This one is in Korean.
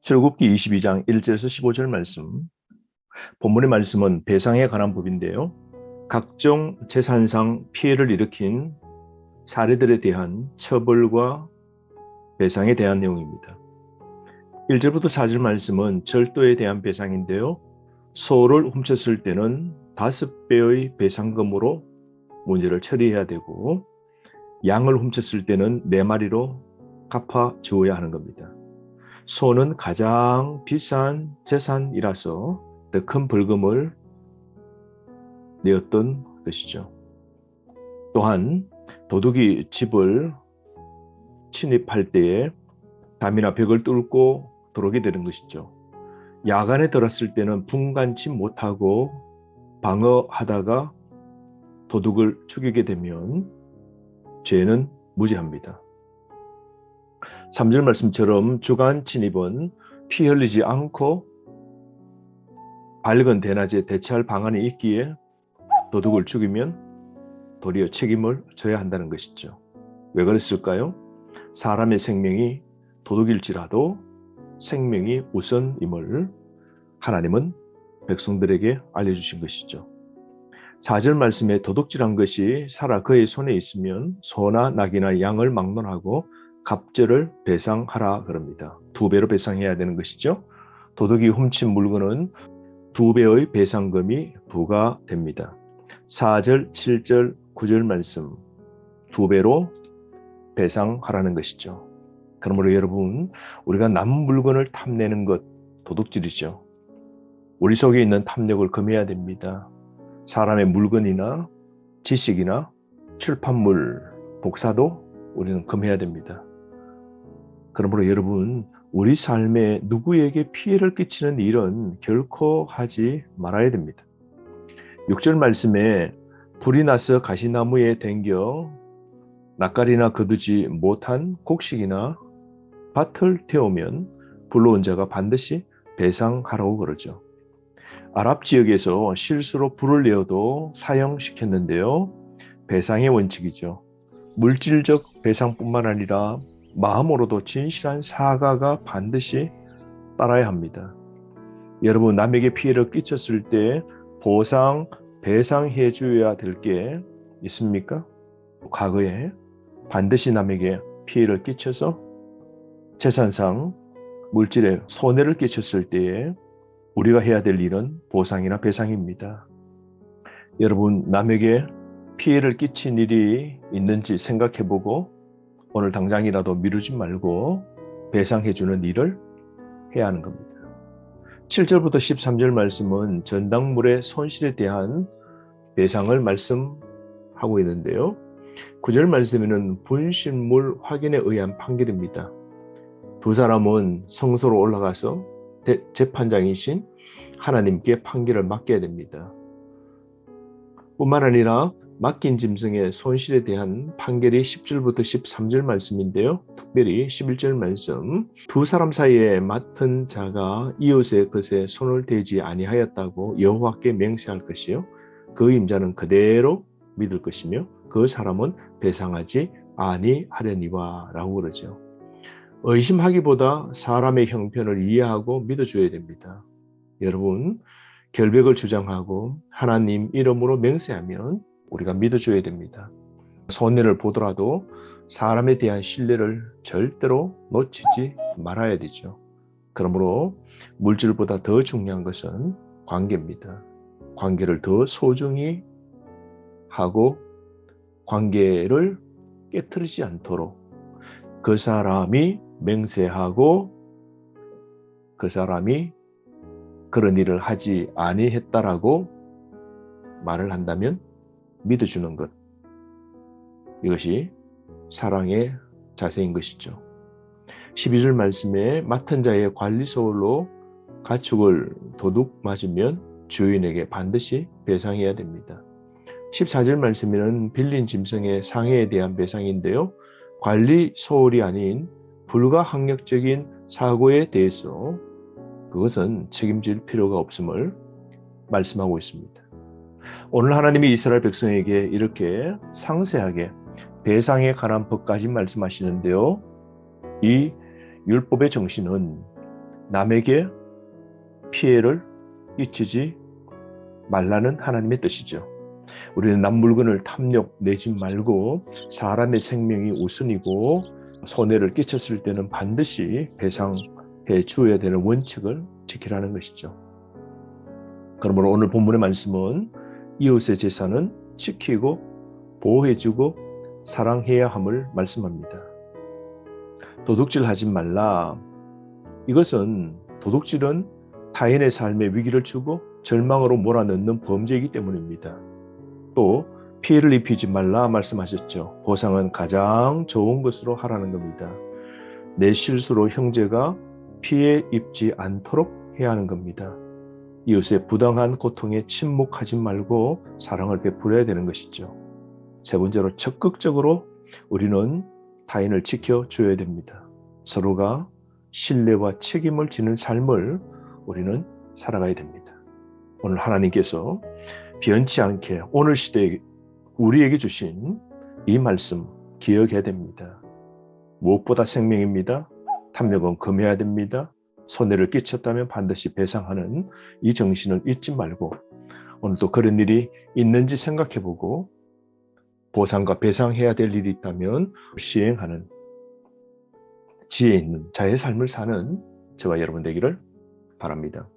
출애굽기 22장 1절에서 15절 말씀. 본문의 말씀은 배상에 관한 법인데요. 각종 재산상 피해를 일으킨 사례들에 대한 처벌과 배상에 대한 내용입니다. 1절부터 4절 말씀은 절도에 대한 배상인데요. 소를 훔쳤을 때는 5배의 배상금으로 문제를 처리해야 되고, 양을 훔쳤을 때는 4마리로 갚아 주어야 하는 겁니다. 소는 가장 비싼 재산이라서 더 큰 벌금을 내었던 것이죠. 또한 도둑이 집을 침입할 때에 담이나 벽을 뚫고 들어오게 되는 것이죠. 야간에 들었을 때는 분간치 못하고 방어하다가 도둑을 죽이게 되면 죄는 무죄합니다. 3절 말씀처럼 주간 침입은 피 흘리지 않고 밝은 대낮에 대처할 방안이 있기에 도둑을 죽이면 도리어 책임을 져야 한다는 것이죠. 왜 그랬을까요? 사람의 생명이 도둑일지라도 생명이 우선임을 하나님은 백성들에게 알려주신 것이죠. 4절 말씀에 도둑질한 것이 살아 그의 손에 있으면 소나 낙이나 양을 막론하고 갑절을 배상하라 그럽니다. 2배로 배상해야 되는 것이죠. 도둑이 훔친 물건은 2배의 배상금이 부과됩니다. 4절, 7절, 9절 말씀 2배로 배상하라는 것이죠. 그러므로 여러분, 우리가 남은 물건을 탐내는 것 도둑질이죠. 우리 속에 있는 탐욕을 금해야 됩니다. 사람의 물건이나 지식이나 출판물, 복사도 우리는 금해야 됩니다. 그러므로 여러분, 우리 삶에 누구에게 피해를 끼치는 일은 결코 하지 말아야 됩니다. 6절 말씀에 불이 나서 가시나무에 댕겨 낯가리나 거두지 못한 곡식이나 밭을 태우면 불러온 자가 반드시 배상하라고 그러죠. 아랍 지역에서 실수로 불을 내어도 사형시켰는데요. 배상의 원칙이죠. 물질적 배상뿐만 아니라 마음으로도 진실한 사과가 반드시 따라야 합니다. 여러분, 남에게 피해를 끼쳤을 때 보상, 배상해 줘야 될 게 있습니까? 과거에 반드시 남에게 피해를 끼쳐서 재산상 물질에 손해를 끼쳤을 때에 우리가 해야 될 일은 보상이나 배상입니다. 여러분, 남에게 피해를 끼친 일이 있는지 생각해보고 오늘 당장이라도 미루지 말고 배상해주는 일을 해야 하는 겁니다. 7절부터 13절 말씀은 전당물의 손실에 대한 배상을 말씀하고 있는데요. 9절 말씀에는 분실물 확인에 의한 판결입니다. 두 사람은 성소로 올라가서 재판장이신 하나님께 판결을 맡겨야 됩니다. 뿐만 아니라 맡긴 짐승의 손실에 대한 판결이 10절부터 13절 말씀인데요. 특별히 11절 말씀, 두 사람 사이에 맡은 자가 이웃의 것에 손을 대지 아니하였다고 여호와께 맹세할 것이요 그 임자는 그대로 믿을 것이며 그 사람은 배상하지 아니하려니와 라고 그러죠. 의심하기보다 사람의 형편을 이해하고 믿어줘야 됩니다. 여러분, 결백을 주장하고 하나님 이름으로 맹세하면 우리가 믿어줘야 됩니다. 손해를 보더라도 사람에 대한 신뢰를 절대로 놓치지 말아야 되죠. 그러므로 물질보다 더 중요한 것은 관계입니다. 관계를 더 소중히 하고 관계를 깨트리지 않도록 그 사람이 맹세하고 그 사람이 그런 일을 하지 아니했다라고 말을 한다면 믿어주는 것, 이것이 사랑의 자세인 것이죠. 12절 말씀에 맡은 자의 관리소홀로 가축을 도둑 맞으면 주인에게 반드시 배상해야 됩니다. 14절 말씀에는 빌린 짐승의 상해에 대한 배상인데요. 관리 소홀이 아닌 불가항력적인 사고에 대해서 그것은 책임질 필요가 없음을 말씀하고 있습니다. 오늘 하나님이 이스라엘 백성에게 이렇게 상세하게 배상에 관한 법까지 말씀하시는데요. 이 율법의 정신은 남에게 피해를 끼치지 말라는 하나님의 뜻이죠. 우리는 남 물건을 탐욕 내지 말고 사람의 생명이 우선이고 손해를 끼쳤을 때는 반드시 배상해 주어야 되는 원칙을 지키라는 것이죠. 그러므로 오늘 본문의 말씀은 이웃의 재산은 지키고 보호해주고 사랑해야 함을 말씀합니다. 도둑질하지 말라. 이것은 도둑질은 타인의 삶에 위기를 주고 절망으로 몰아넣는 범죄이기 때문입니다. 또 피해를 입히지 말라 말씀하셨죠. 보상은 가장 좋은 것으로 하라는 겁니다. 내 실수로 형제가 피해 입지 않도록 해야 하는 겁니다. 이웃의 부당한 고통에 침묵하지 말고 사랑을 베풀어야 되는 것이죠. 세 번째로 적극적으로 우리는 타인을 지켜줘야 됩니다. 서로가 신뢰와 책임을 지는 삶을 우리는 살아가야 됩니다. 오늘 하나님께서 변치 않게 오늘 시대에 우리에게 주신 이 말씀 기억해야 됩니다. 무엇보다 생명입니다. 탐욕은 금해야 됩니다. 손해를 끼쳤다면 반드시 배상하는 이 정신을 잊지 말고 오늘도 그런 일이 있는지 생각해보고 보상과 배상해야 될 일이 있다면 시행하는 지혜 있는 자의 삶을 사는 저와 여러분 되기를 바랍니다.